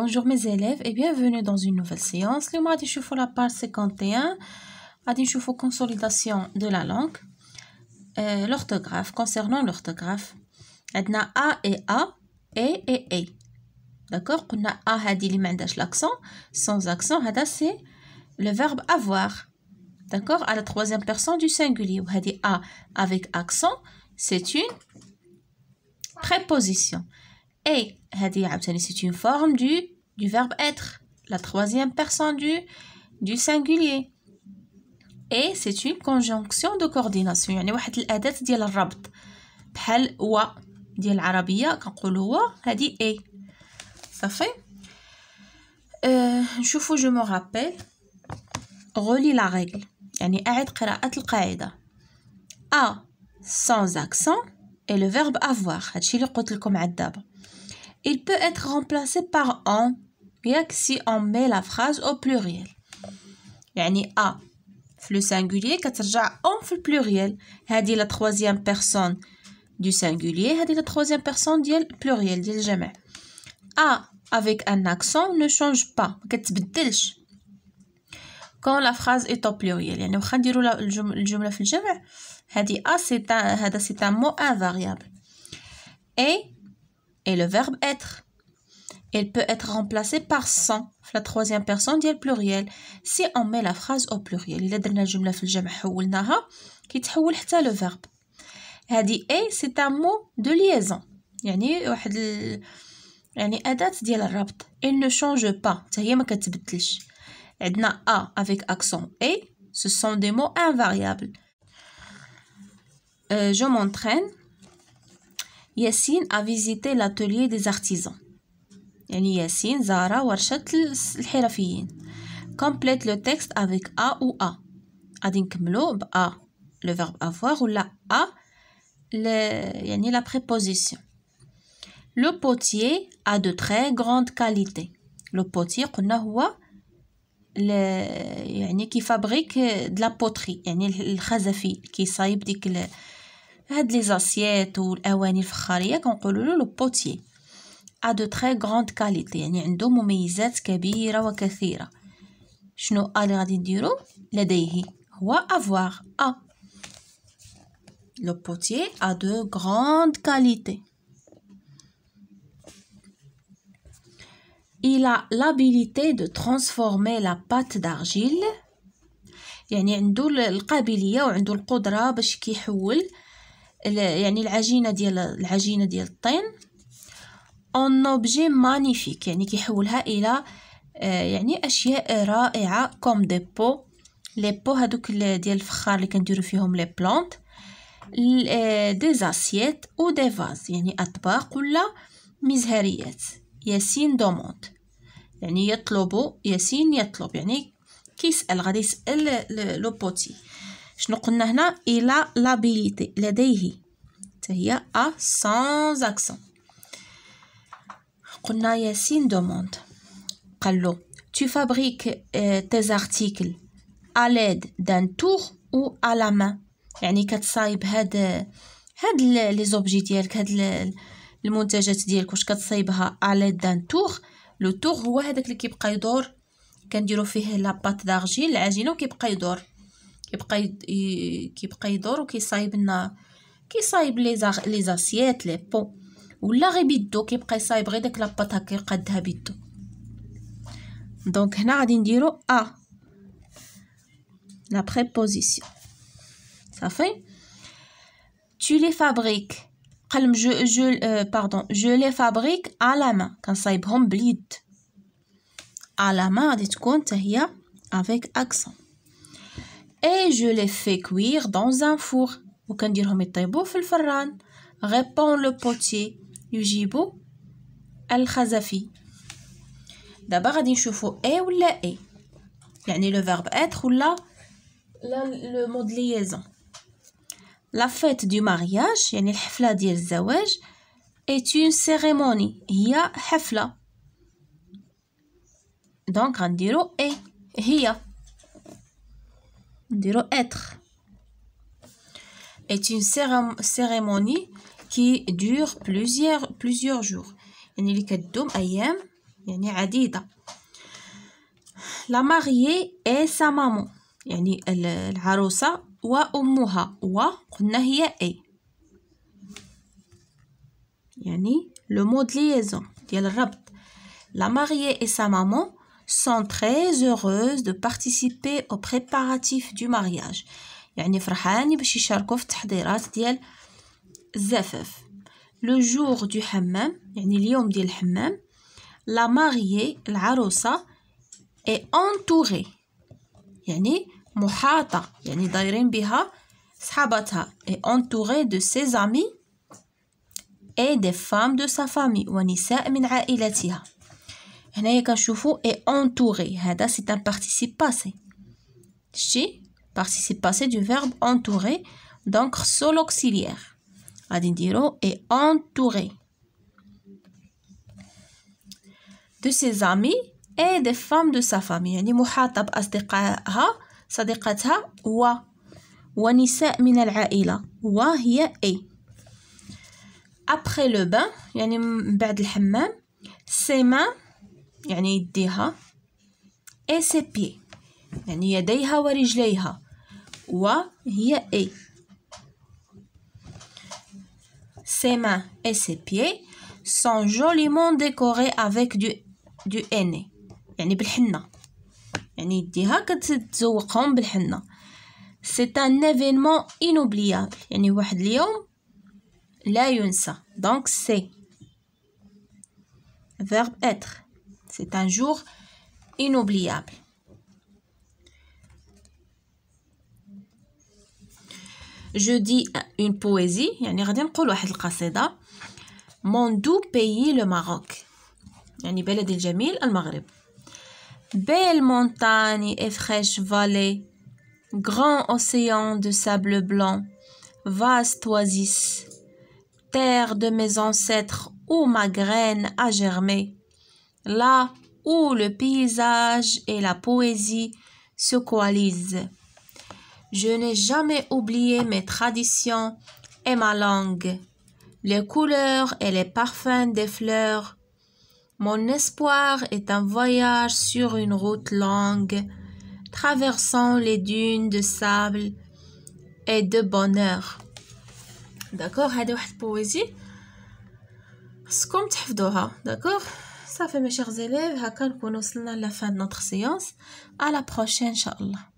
Bonjour mes élèves et bienvenue dans une nouvelle séance. Le mois de la page 51, la consolidation de la langue. L'orthographe, concernant l'orthographe, on a A et A, et A. D'accord? On a A, hadi li m'indash l'accent, sans accent, hada c'est le verbe avoir. D'accord? À la troisième personne du singulier. Hadi A avec accent, c'est une préposition. Et c'est une forme du verbe être, la troisième personne du singulier. Et c'est une conjonction de coordination. يعني واحد الأداة ديال الربط بحال و ديال العربية كنقولوا و هذه اي صافي. نشوفوا je me rappelle relis la règle يعني أعد قراءة القاعدة. A sans accent et le verbe avoir هادشي اللي قلت لكم عاد دابا. Il peut être remplacé par en si on met la phrase au pluriel. يعني A في le singulier كترجع en في pluriel. هذه la troisième personne du singulier, هذه la troisième personne ديال pluriel ديال الجمع. A avec un accent ne change pas, ما كتبدلش quand la phrase est au pluriel. يعني واخا نديروا الجملة في الجمع هذه A c'est un mot invariable. Et le verbe être. Il peut être remplacé par sans, la troisième personne du pluriel, si on met la phrase au pluriel. إلا درنا الجملة في الجمع حولناها كيتحول حتى le verbe. هذه A c'est un mot de liaison. يعني واحد يعني أداة ديال الربط. Il ne change pas. حتى هي ما كتبدلش. عندنا A avec accent A. Ce sont des mots invariables. Je m'entraîne. Yassine a visité l'atelier des artisans. يعني ياسين زار ورشة الحرفيين. Complète le texte avec A ou A. غادي نكملو ب A le verbe avoir ولا A يعني la préposition. Le potier a de très grandes qualités. Le potier قلنا هو يعني كي فابريك de la poterie يعني الخزفي كيصايب ديك هاد لي زاسيات والاواني الفخاريه كنقولوا له لو بوتيي. a de très grande qualité يعني عنده مميزات كبيره وكثيره. شنو اللي غادي نديرو لديه هو avoir a. Le potier a de grandes qualités. Il a l'habilité de transformer la pâte d'argile. يعني عنده القابليه وعنده القدره باش كيحول يعني العجينه ديال الطين en objet magnifique يعني كيحولها الى يعني اشياء رائعه comme des pots. les pots هذوك ديال الفخار اللي كنديروا فيهم لي بلانت. des assiettes ou des vases يعني اطباق ولا مزهريات. ياسين دوموند يعني ياسين يطلب يعني كيسأل غادي يسأل لو بوتي. شنو قلنا هنا il a l'habilité لديه حتى هي a sans accent. قلنا ياسين دوموند قالو tu fabriques tes articles à l'aide d'un tour ou à la main. يعني كتصايب هاد لي زوبجي ديالك هاد المنتجات ديالك واش كتصايبها à l'aide d'un tour. لو tour هو هذاك اللي كيبقى يدور كنديرو فيه لا بات دارجيل العجينه وكيبقى يدور كيبقى يدور وكيصايب لنا كيصايب لي زاسيات لي بو ولا غير بيدو كيبقى يصايب غير داك لاباط هكا يقادها بيدو. دونك هنا غادي نديرو ا لا بريبوزيسيون صافي. tu les fabriques قلم je les fabrique à la main كنصايبهم باليد. à la main غادي تكون حتى هي avec accent. et je les fais cuire dans un four وكنديرهم يطيبوا في الفران. répond le potier يجيب الخزفي. دابا غادي نشوفوا اي ولا اي يعني لو فيرب être ولا لو مود liaison. la fête du mariage يعني الحفله ديال الزواج est une cérémonie هي حفله. دونك غنديروا اي هي نديرو être. est une cérémonie qui dure plusieurs jours يعني اللي كتدوم ايام يعني عديدة. la mariée et sa maman يعني العروسة وأمها وقلنا هي اي يعني le mot de liaison ديال الربط. La mariée et sa maman sont très heureuses de participer aux préparatifs du mariage. يعني فرحانين باش يشاركوا في التحضيرات ديال الزفاف. Le jour du حمام يعني اليوم ديال الحمام. La mariée العروسة est entourée يعني محاطة يعني دايرين بها صحاباتها. est entourée de ses amis et des femmes de sa famille ونساء من عائلتها. هنايا كنشوفو est entouré هذا c'est un participe passé. شتي participe passé du verbe entourer donc خصو l'auxiliaire غادي نديرو est entouré de ses amis et des femmes de sa famille يعني محاطة بأصدقائها صديقتها ونساء من العائلة وهي A. Après le bain يعني من بعد الحمام ses mains يعني يديها et ses pieds يعني يديها ورجليها وهي A. Ses mains et ses pieds sont joliment décorés avec du henné يعني بالحنة يعني يديها كتزوقهم بالحنة. C'est un événement inoubliable يعني واحد اليوم لا ينسى. Donc c'est verbe être. C'est un jour inoubliable. Je dis une poésie يعني غادي نقول واحد القصيدة. Mon doux pays le Maroc يعني بلدي الجميل المغرب. Belle montagne et fraîche vallée, grand océan de sable blanc, vaste oasis, terre de mes ancêtres où ma graine a germé, là où le paysage et la poésie se coalisent. Je n'ai jamais oublié mes traditions et ma langue, les couleurs et les parfums des fleurs. Mon espoir est un voyage sur une route longue, traversant les dunes de sable et de bonheur. D'accord, هذه واحد poésie خصكم تحفظوها. D'accord, ça fait mes chers élèves هكا نكون وصلنا ل fin de notre séance. À la prochaine, Inch'Allah.